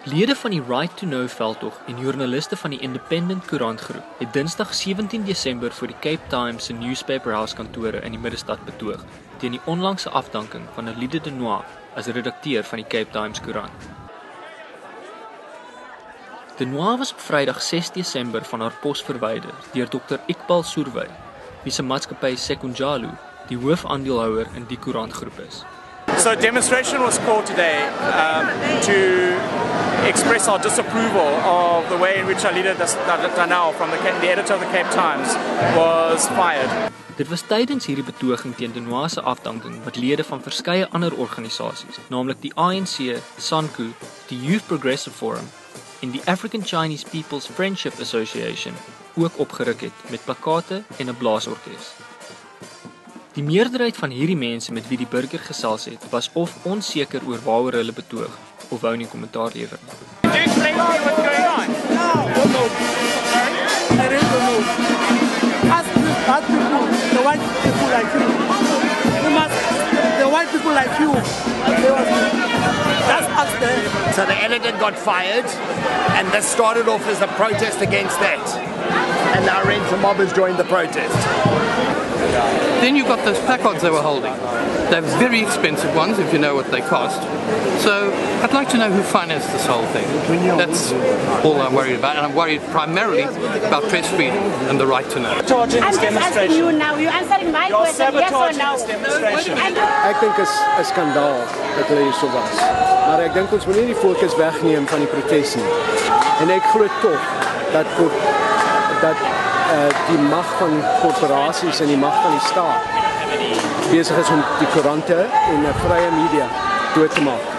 Lede van die Right to Know veldtog en joernaliste van die Independent Koerantgroep het Dinsdag 17 Desember voor die Cape Times se Newspaper House kantore in die middestad betoog teen die onlangse afdanking van Alida de Noir as redakteur van die Cape Times Koerant. De Noir was op Vrydag 6 Desember van haar pos verwyder deur Dr. Iqbal Soerwy, wie se maatskappy Sekunjalu die hoofaandeelhouer in die koerantgroep is. So a demonstration was called today to express our disapproval of the way in which Alida Danau, the editor of the Cape Times, was fired. Dit was tydens hierdie betoging teen De Noir se afdanking wat lede van verskeie ander organisasies, naamlik die ANC, SANCU, die Youth Progressive Forum en die African Chinese People's Friendship Association ook opgeruk het met plakate en 'n blaasorkes. Die meerderheid van hierdie mense met wie die burger gesels het, was of onseker oor waaroor hulle betoog of wou nie kommentaar lewer nie. Can you explain to me what's going on? Don't know. I really don't know. Ask people, the white people like you. The white people like you. Just ask them. So the editor got fired, and this started off as a protest against that. And now Renzo mob has joined the protest. Then you've got those placards they were holding. They're very expensive ones, if you know what they cost. So I'd like to know who financed this whole thing. That's all I'm worried about, and I'm worried primarily about press freedom and the right to know. Sabotaging this I'm just asking demonstration. you now. You're answering my You're question, yes or sabotaging no? this demonstration. Ek dink is 'n skandaal dat hulle hier so was. Maar ek dink ons moet nie die fokus wegneem van die protes nie. En ek glo tog dat die mag van korporasies en die mag van die staat besig is om die koerante en vrye media dood te maak.